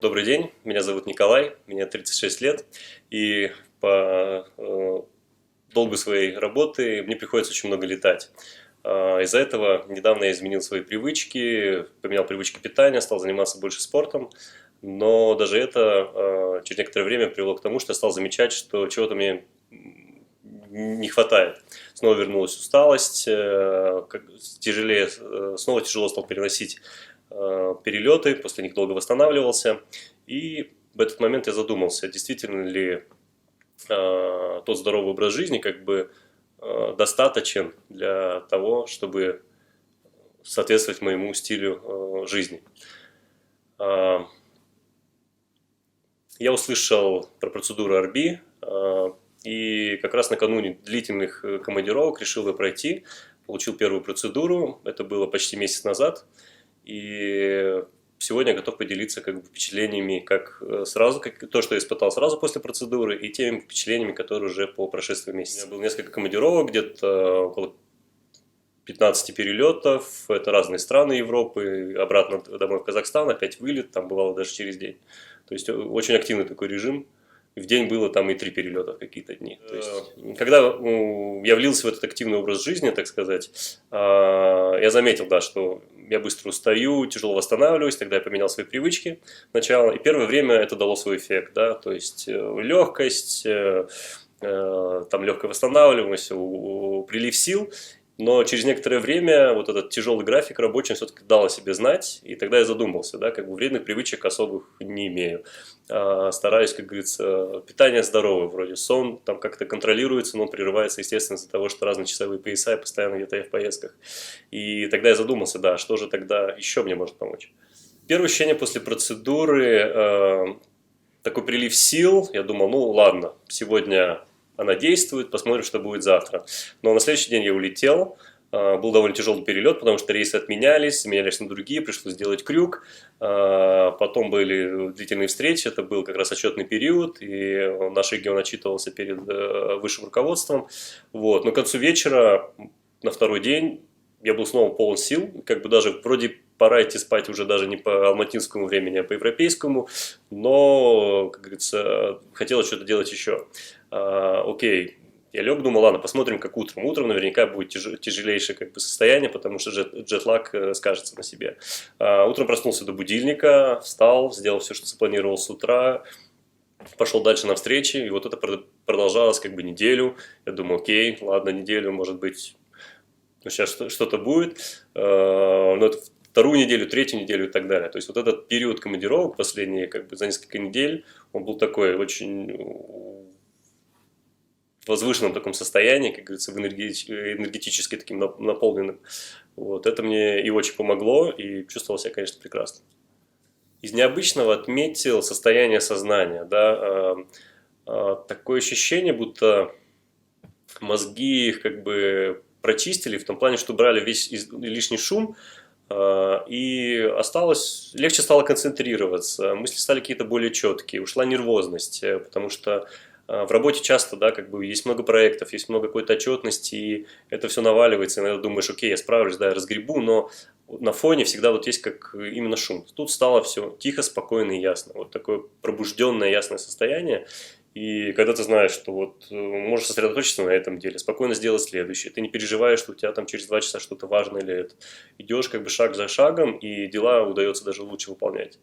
Добрый день, меня зовут Николай, мне 36 лет, и по долгу своей работы мне приходится очень много летать. Из-за этого недавно я изменил свои привычки, поменял привычки питания, стал заниматься больше спортом, но даже это через некоторое время привело к тому, что я стал замечать, что чего-то мне не хватает. Снова вернулась усталость, тяжелее, снова тяжело стал переносить перелеты, после них долго восстанавливался. И в этот момент я задумался, действительно ли тот здоровый образ жизни достаточен для того, чтобы соответствовать моему стилю жизни. Э, я услышал про процедуру RB, и как раз накануне длительных командировок решил ее пройти. Получил первую процедуру, это было почти месяц назад. И сегодня я готов поделиться впечатлениями, то, что я испытал сразу после процедуры, и теми впечатлениями, которые уже по прошествии месяца. У меня было несколько командировок, где-то около 15 перелетов, это разные страны Европы, обратно домой в Казахстан, опять вылет, там бывало даже через день. То есть очень активный такой режим. В день было там и 3 перелета в какие-то дни. То есть, когда я влился в этот активный образ жизни, так сказать, я заметил, да, что я быстро устаю, тяжело восстанавливаюсь, тогда я поменял свои привычки сначала, и первое время это дало свой эффект, да, то есть легкость, там легкая восстанавливаемость, прилив сил. Но через некоторое время вот этот тяжелый график рабочий все-таки дал о себе знать, и тогда я задумался, да, вредных привычек особых не имею. Стараюсь, как говорится, питание здоровое, вроде сон там как-то контролируется, но он прерывается, естественно, из-за того, что разные часовые пояса, и постоянно где-то я в поездках. И тогда я задумался, да, что же тогда еще мне может помочь. Первое ощущение после процедуры, такой прилив сил, я думал, ну ладно, сегодня она действует, посмотрим, что будет завтра. Но на следующий день я улетел, был довольно тяжелый перелет, потому что рейсы отменялись, менялись на другие, пришлось сделать крюк. Потом были длительные встречи, это был как раз отчетный период, и наш регион отчитывался перед высшим руководством. Вот. Но к концу вечера, на второй день, я был снова полон сил, даже вроде пора идти спать уже даже не по алматинскому времени, а по европейскому, но, как говорится, хотелось что-то делать еще. Окей, я лег, думал, ладно, посмотрим, как утром. Утром наверняка будет тяжелейшее состояние, потому что джетлаг скажется на себе. Утром проснулся до будильника, встал, сделал все, что запланировал с утра, пошел дальше на встречи, и вот это продолжалось неделю. Я думаю, окей, ладно, неделю, может быть, сейчас что-то будет, но это вторую неделю, третью неделю и так далее. То есть вот этот период командировок последние за несколько недель, он был такой очень в возвышенном таком состоянии, как говорится, энергетически таким наполненным. Вот. Это мне и очень помогло, и чувствовал себя, конечно, прекрасно. Из необычного отметил состояние сознания. Да, такое ощущение, будто мозги их прочистили в том плане, что брали весь лишний шум, и легче стало концентрироваться, мысли стали какие-то более четкие, ушла нервозность, потому что в работе часто, да, есть много проектов, есть много какой-то отчетности, и это все наваливается, и иногда думаешь, окей, я справлюсь, да, я разгребу, но на фоне всегда вот есть именно шум. Тут стало все тихо, спокойно и ясно. Вот такое пробужденное, ясное состояние. И когда ты знаешь, что вот можешь сосредоточиться на этом деле, спокойно сделать следующее, ты не переживаешь, что у тебя там через 2 часа что-то важное или это. Идешь шаг за шагом, и дела удается даже лучше выполнять.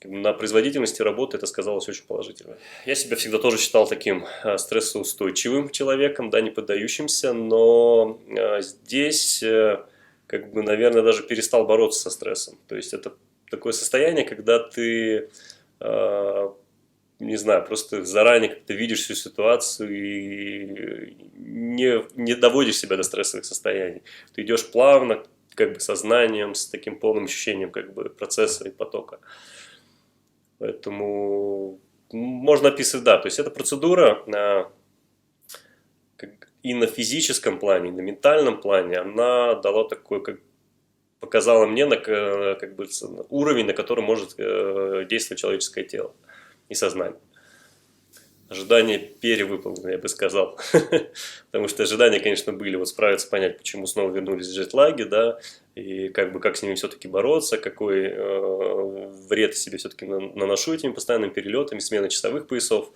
На производительности работы это сказалось очень положительно. Я себя всегда тоже считал таким стрессоустойчивым человеком, да, не поддающимся, но здесь, наверное, даже перестал бороться со стрессом. То есть это такое состояние, когда ты не знаю, просто заранее как-то видишь всю ситуацию и не доводишь себя до стрессовых состояний. Ты идешь плавно, сознанием, с таким полным ощущением процесса и потока. Поэтому можно описывать, да, то есть эта процедура и на физическом плане, и на ментальном плане, она дала такой, показала мне уровень, на котором может действовать человеческое тело и сознание. Ожидания перевыполнены, я бы сказал. Потому что ожидания, конечно, были. Вот справиться, понять, почему снова вернулись в джетлаги, да. и как с ними все-таки бороться, какой вред себе все-таки наношу этими постоянными перелетами, сменой часовых поясов.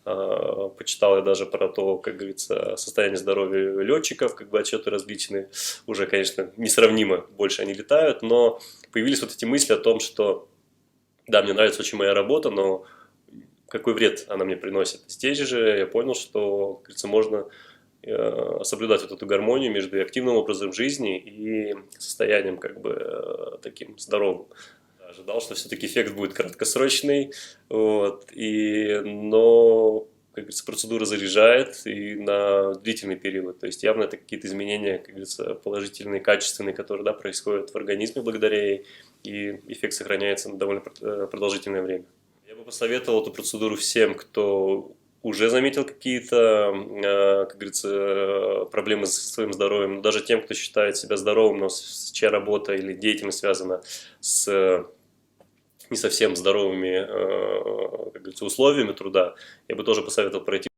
Почитал я даже про то, как говорится, состояние здоровья летчиков, отчеты различные, уже, конечно, несравнимо больше они летают, но появились вот эти мысли о том, что да, мне нравится очень моя работа, но какой вред она мне приносит. Здесь же я понял, что, как говорится, можно соблюдать вот эту гармонию между активным образом жизни и состоянием таким здоровым. Ожидал, что все-таки эффект будет краткосрочный, вот, но, как говорится, процедура заряжает и на длительный период. То есть явно это какие-то изменения, как говорится, положительные, качественные, которые, да, происходят в организме благодаря ей, и эффект сохраняется на довольно продолжительное время. Я бы посоветовал эту процедуру всем, кто уже заметил какие-то, как говорится, проблемы со своим здоровьем, даже тем, кто считает себя здоровым, но чья работа или деятельность связана с не совсем здоровыми, как говорится, условиями труда, я бы тоже посоветовал пройти